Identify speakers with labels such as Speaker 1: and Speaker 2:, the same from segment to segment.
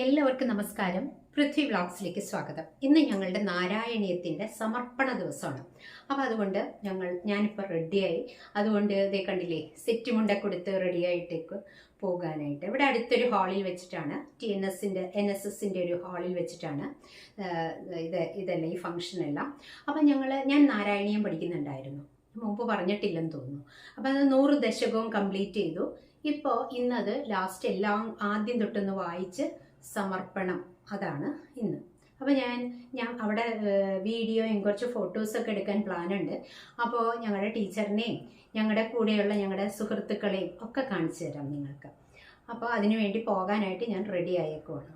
Speaker 1: എല്ലാവർക്കും നമസ്കാരം. പൃഥ്വി വ്ളോഗ്സിലേക്ക് സ്വാഗതം. ഇന്ന് ഞങ്ങളുടെ നാരായണീയത്തിൻ്റെ സമർപ്പണ ദിവസമാണ്. അപ്പോൾ അതുകൊണ്ട് ഞാനിപ്പോൾ റെഡിയായി. അതുകൊണ്ട് ഇതേ കണ്ടില്ലേ, സെറ്റ് മുണ്ട കൊടുത്ത് റെഡിയായിട്ടേക്ക് പോകാനായിട്ട് ഇവിടെ അടുത്തൊരു ഹാളിൽ വെച്ചിട്ടാണ്, NSSൻ്റെ ഒരു ഹാളിൽ വെച്ചിട്ടാണ് ഇതെല്ലാം ഈ ഫംഗ്ഷനെല്ലാം. അപ്പോൾ ഞാൻ നാരായണീയം പഠിക്കുന്നുണ്ടായിരുന്നു, മുമ്പ് പറഞ്ഞിട്ടില്ലെന്ന് തോന്നുന്നു. അപ്പോൾ അത് 100 ദശകവും കംപ്ലീറ്റ് ചെയ്തു. ഇപ്പോൾ ഇന്നത് ലാസ്റ്റ് എല്ലാം ആദ്യം തൊട്ടൊന്ന് വായിച്ച് സമർപ്പണം, അതാണ് ഇന്ന്. അപ്പോൾ ഞാൻ അവിടെ വീഡിയോയും കുറച്ച് ഫോട്ടോസൊക്കെ എടുക്കാൻ പ്ലാനുണ്ട്. അപ്പോൾ ഞങ്ങളുടെ ടീച്ചറിനെയും ഞങ്ങളുടെ കൂടെയുള്ള ഞങ്ങളുടെ സുഹൃത്തുക്കളെയും ഒക്കെ കാണിച്ചു തരാം നിങ്ങൾക്ക്. അപ്പോൾ അതിനു വേണ്ടി പോകാനായിട്ട് ഞാൻ റെഡി ആയേക്കുവാണ്.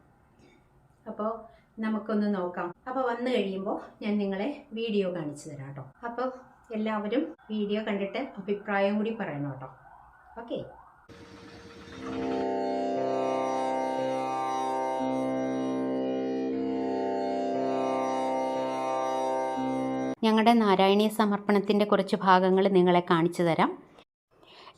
Speaker 1: അപ്പോൾ നമുക്കൊന്ന് നോക്കാം. അപ്പോൾ വന്നു കഴിയുമ്പോൾ ഞാൻ നിങ്ങളെ വീഡിയോ കാണിച്ചു തരാം കേട്ടോ. അപ്പോൾ എല്ലാവരും വീഡിയോ കണ്ടിട്ട് അഭിപ്രായം കൂടി പറയണം കേട്ടോ. ഓക്കെ. ഞങ്ങളുടെ നാരായണീയ സമർപ്പണത്തിൻ്റെ കുറച്ച് ഭാഗങ്ങൾ നിങ്ങളെ കാണിച്ചു തരാം.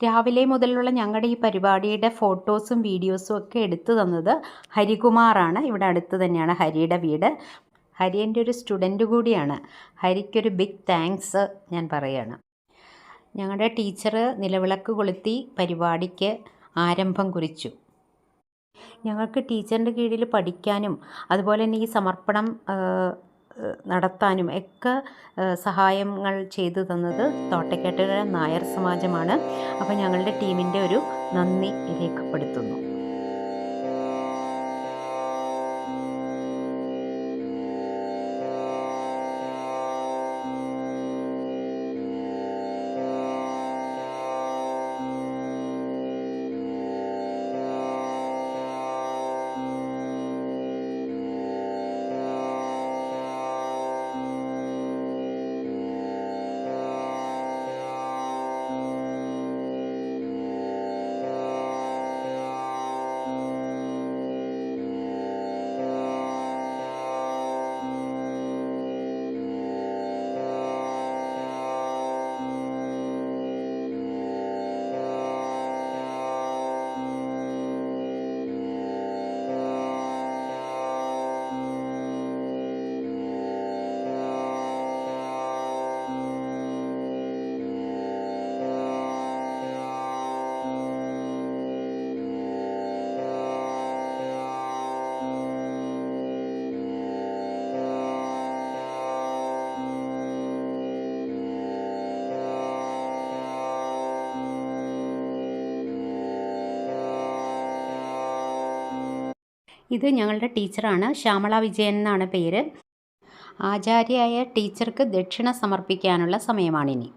Speaker 1: രാവിലെ മുതലുള്ള ഞങ്ങളുടെ ഈ പരിപാടിയുടെ ഫോട്ടോസും വീഡിയോസും ഒക്കെ എടുത്തു തന്നത് ഹരികുമാറാണ്. ഇവിടെ അടുത്ത് തന്നെയാണ് ഹരിയുടെ വീട്. ഹരി എൻ്റെ ഒരു സ്റ്റുഡൻറ്റ് കൂടിയാണ്. ഹരിക്കൊരു ബിഗ് താങ്ക്സ് ഞാൻ പറയുകയാണ്. ഞങ്ങളുടെ ടീച്ചർ നിലവിളക്ക് കൊളുത്തി പരിപാടിക്ക് ആരംഭം കുറിച്ചു. ഞങ്ങൾക്ക് ടീച്ചറിൻ്റെ കീഴിൽ പഠിക്കാനും അതുപോലെ തന്നെ ഈ സമർപ്പണം നടത്താനും ഒക്കെ സഹായങ്ങൾ ചെയ്തു തന്നത് തോട്ടയ്ക്കാട്ടുകര നായർ സമാജമാണ്. അപ്പോൾ ഞങ്ങളുടെ ടീമിൻ്റെ ഒരു നന്ദി രേഖപ്പെടുത്തുന്നു. ഇത് ഞങ്ങളുടെ ടീച്ചറാണ്, ശ്യാമള വിജയൻ എന്നാണ് പേര്. ആചാര്യയായ ടീച്ചർക്ക് ദക്ഷിണ സമർപ്പിക്കാനുള്ള സമയമാണിനി.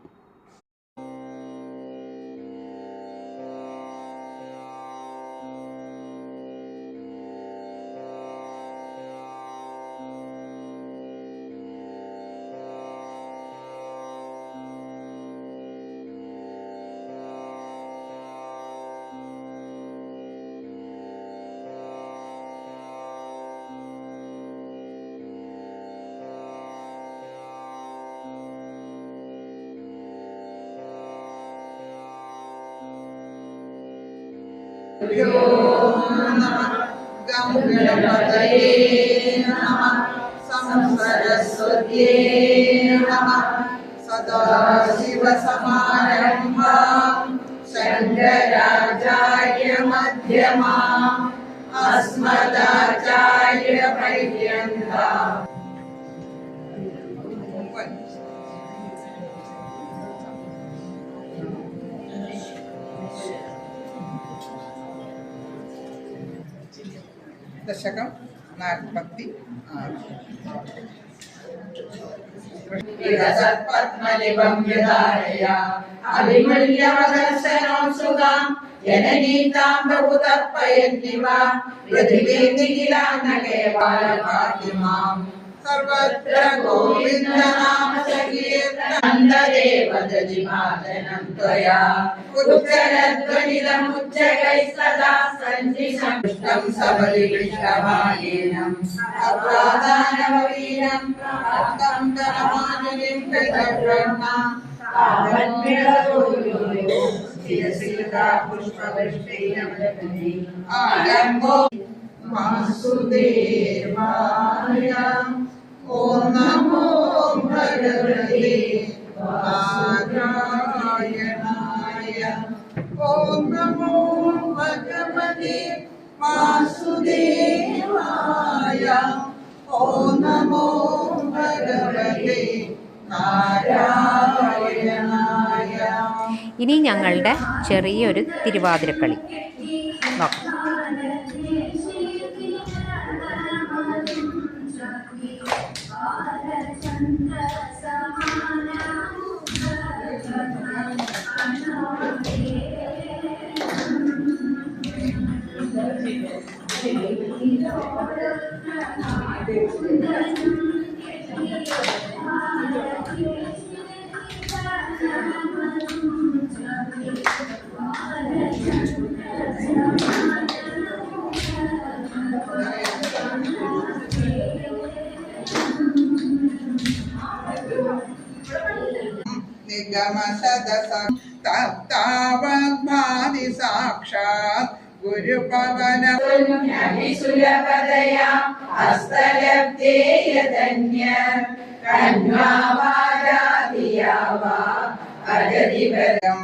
Speaker 2: सरस्वत्यै नमः. सदाशिवसमारम्भाम् शङ्कराचार्यमध्यमाम् अस्मदाचार्यपर्यन्ताम्. दशकं 46 पद्मनिभं यदारया अभिमल्यवदर्शनं सुगां जननीतां बहुतर्पयन्निवा पृथिवीं निखिलान्नकेवालभाग्यमाम् सर्वत्र गोविन्दनाम संकीर्तनन्ददेवदजिमादनं त्वया उच्चरध्वनिदमुच्चैः सदा सञ्जिषं सबलिकृष्णभागेनं अप्रादानववीरं प्राप्तं करमानिं कृतब्रह्मा आवन्मिळरोयो शिरसिलता पुष्पवृष्टैः आलम्बो വാസുദേവായ. ഓം നമോ ഭഗവതേ നാരായണായ. ഓം നമോ ഭഗവതേ വാസുദേവായ. ഓം നമോ ഭഗവതേ നാരായണായ.
Speaker 1: ഇനി ഞങ്ങളുടെ ചെറിയൊരു തിരുവാതിരക്കളി നോക്കാം.
Speaker 2: തപ്താവദ്ഭാതി സാക്ഷാത് ഗുരുപവന
Speaker 3: സുലഭതയാ ഹസ്തലബ്ധേയധന്യ കന്വാവാരാധിയാവാ അജതിവരം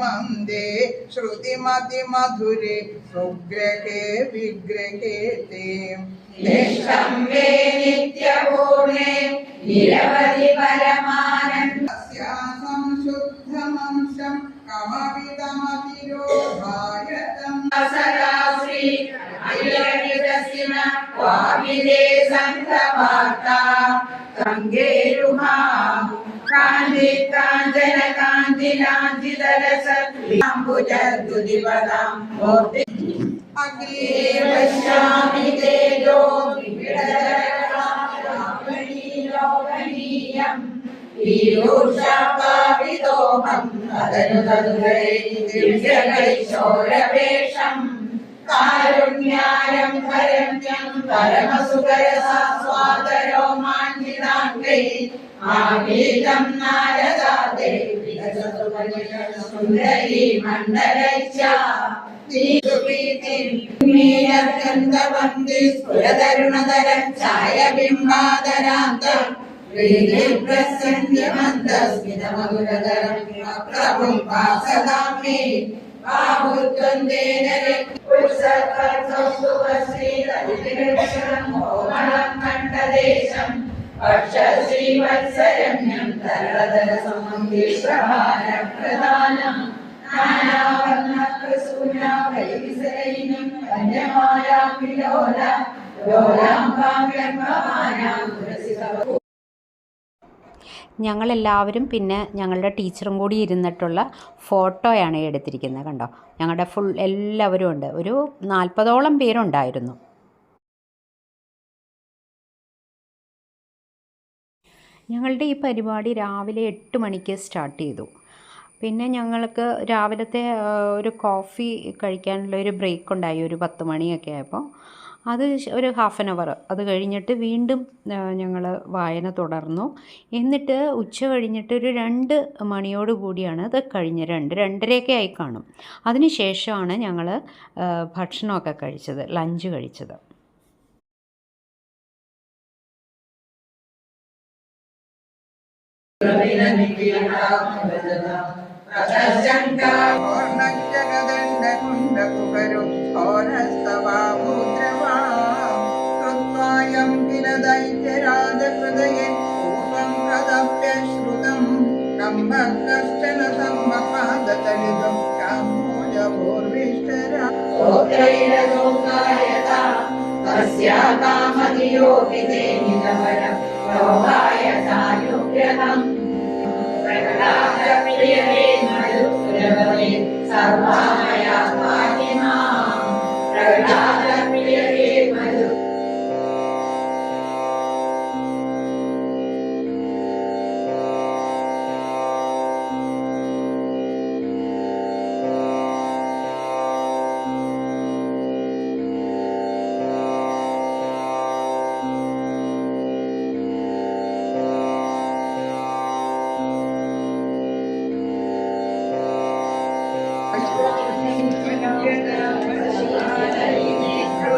Speaker 2: മന്ദേ ശ്രുതിമതിമധുരേ സുഗ്രഹേ വിഗ്രഹേ തേ
Speaker 3: നിഷ്ഠം വേ നിത്യപൂർണേ നിരവധി പരമാനന്ദ
Speaker 2: സംശുദ്ധമംശം കമവിതമതിരോധായതം
Speaker 3: സദാ ശ്രീ അയ്യവിദസിന വാവിദേ സന്തവാർത്താ ഗംഗേരുഹാ കാന്തി കാഞ്ചന കാന്തിലാഞ്ചിതരസംബുജദ്ദുതിപദാം മൂർത്തി
Speaker 2: അഗ്നേ
Speaker 3: പശ്യാമി തേജോ വിവിധരകണീയം പീയൂഷാപാവിതോഹം തദനുതനുരേ ദിവ്യകൈശോരവേഷം കാരുണ്യായം പരമ്യം പരമസുഖരസാസ്വാദരോമാഞ്ജിതാംഗൈ ആഗീതം നാരദാദേ സുന്ദരീ മണ്ഡലൈച്ച നീലഗന്ധവന്തി സ്ഫുരതരുണതരം ഛായബിംബാദരാന്തം പ്രീതിപ്രസന്യമന്ദസ്മിതമധുരതരം പ്രഭും വാസദാമി ബാഹുത്വന്തേന കോമളം കണ്ഠദേശം പക്ഷശ്രീവത്സരമ്യം തരളതരസമംഗീപ്രഹാരപ്രധാനം നാനാവർണ്ണപ്രസൂനാഭൈവിസരൈനം വന്യമായാമിലോല ലോലാംബാം ഗർഭമാനാം പുരസിതവ.
Speaker 1: ഞങ്ങളെല്ലാവരും പിന്നെ ഞങ്ങളുടെ ടീച്ചറും കൂടി ഇരുന്നിട്ടുള്ള ഫോട്ടോയാണ് എടുത്തിരിക്കുന്നത്. കണ്ടോ, ഞങ്ങളുടെ ഫുൾ എല്ലാവരും ഉണ്ട്. ഒരു 40ഓളം പേരുണ്ടായിരുന്നു. ഞങ്ങളുടെ ഈ പരിപാടി രാവിലെ 8 മണിക്ക് സ്റ്റാർട്ട് ചെയ്തു. പിന്നെ ഞങ്ങൾക്ക് രാവിലത്തെ ഒരു കോഫി കഴിക്കാനുള്ള ഒരു ബ്രേക്ക് ഉണ്ടായി, ഒരു 10 മണിയൊക്കെ ആയപ്പോൾ. അത് ഒരു ½ ആൻ അവർ. അത് കഴിഞ്ഞിട്ട് വീണ്ടും ഞങ്ങൾ വായന തുടർന്നു. എന്നിട്ട് ഉച്ച കഴിഞ്ഞിട്ട് ഒരു 2 മണിയോട് കൂടിയാണ് അത് കഴിഞ്ഞ് 2-2:30 ആയി കാണും. അതിന് ശേഷമാണ് ഞങ്ങൾ ഭക്ഷണമൊക്കെ കഴിച്ചത്, ലഞ്ച് കഴിച്ചത്.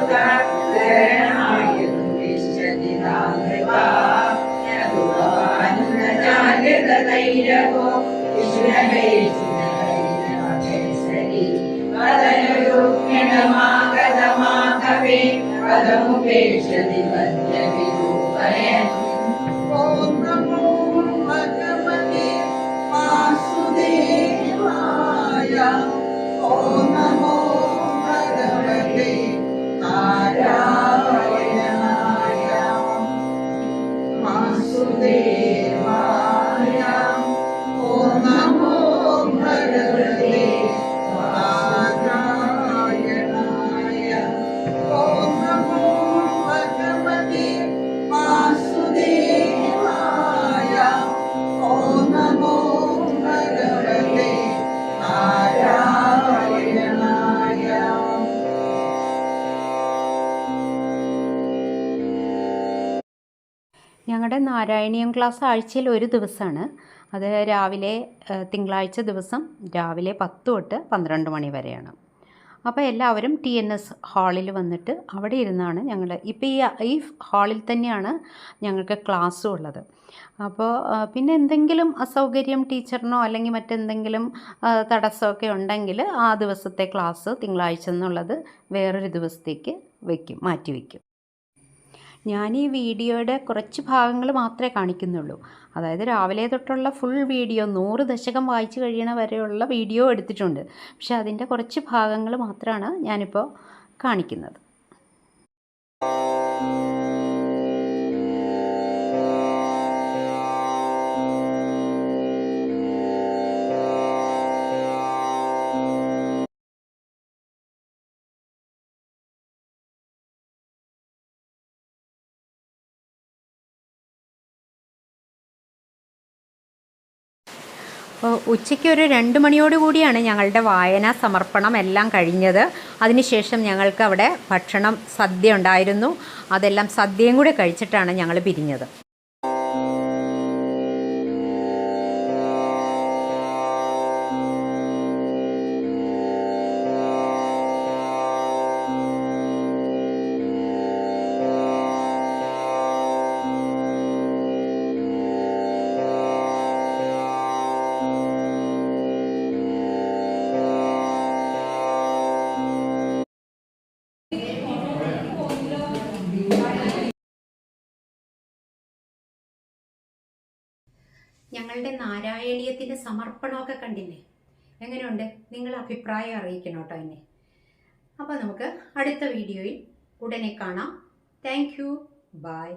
Speaker 3: That ഹരിതൈരവോ വിഷ്ണുവേശ്വരി പദനുരുക്മിണമാഗതമാകവേ പദമുപേക്ഷതി പദ്യവിരൂപയൻ
Speaker 2: ഓം നമോ ഭഗവതേ വാസുദേവായ ഓം നമോ ഭഗവതേ നാരായണായ വാസുദേവായ ഓം നമോ ഭഗവതേ നാരായണായ ഓം നമോ ഭഗവതേ വാസുദേവായ ഓം നമോ ഭഗവതേ നാരായണായ.
Speaker 1: ഞങ്ങളുടെ നാരായണീയം ക്ലാസ് ആഴ്ചയിൽ ഒരു ദിവസമാണ്. അത് രാവിലെ തിങ്കളാഴ്ച ദിവസം രാവിലെ 10 തൊട്ട് 12 മണി വരെയാണ്. അപ്പോൾ എല്ലാവരും TNS ഹാളിൽ വന്നിട്ട് അവിടെ ഇരുന്നാണ് ഞങ്ങൾ ഇപ്പോൾ ഈ ഹാളിൽ തന്നെയാണ് ഞങ്ങൾക്ക് ക്ലാസ്സും ഉള്ളത്. അപ്പോൾ പിന്നെ എന്തെങ്കിലും അസൗകര്യം ടീച്ചറിനോ അല്ലെങ്കിൽ മറ്റെന്തെങ്കിലും തടസ്സമൊക്കെ ഉണ്ടെങ്കിൽ ആ ദിവസത്തെ ക്ലാസ് തിങ്കളാഴ്ച എന്നുള്ളത് വേറൊരു ദിവസത്തേക്ക് മാറ്റി വയ്ക്കും. ഞാൻ ഈ വീഡിയോയുടെ കുറച്ച് ഭാഗങ്ങൾ മാത്രമേ കാണിക്കുന്നുള്ളൂ. അതായത് രാവിലെ തൊട്ടുള്ള ഫുൾ വീഡിയോ 100 ദശകം വായിച്ചു കഴിയണ വരെയുള്ള വീഡിയോ എടുത്തിട്ടുണ്ട്. പക്ഷെ അതിൻ്റെ കുറച്ച് ഭാഗങ്ങൾ മാത്രമാണ് ഞാനിപ്പോൾ കാണിക്കുന്നത്. ഉച്ചയ്ക്ക് ഒരു 2 മണിയോടുകൂടിയാണ് ഞങ്ങളുടെ വായനാ സമർപ്പണം എല്ലാം കഴിഞ്ഞത്. അതിനുശേഷം ഞങ്ങൾക്ക് അവിടെ സദ്യ ഉണ്ടായിരുന്നു. അതെല്ലാം സദ്യയും കൂടെ കഴിച്ചിട്ടാണ് ഞങ്ങൾ പിരിഞ്ഞത്. ഞങ്ങളുടെ നാരായണീയത്തിൻ്റെ സമർപ്പണമൊക്കെ കണ്ടില്ലേ? എങ്ങനെയുണ്ട്? നിങ്ങൾ അഭിപ്രായം അറിയിക്കണം കേട്ടോ എന്നെ. അപ്പോൾ നമുക്ക് അടുത്ത വീഡിയോയിൽ ഉടനെ കാണാം. Thank you. ബൈ.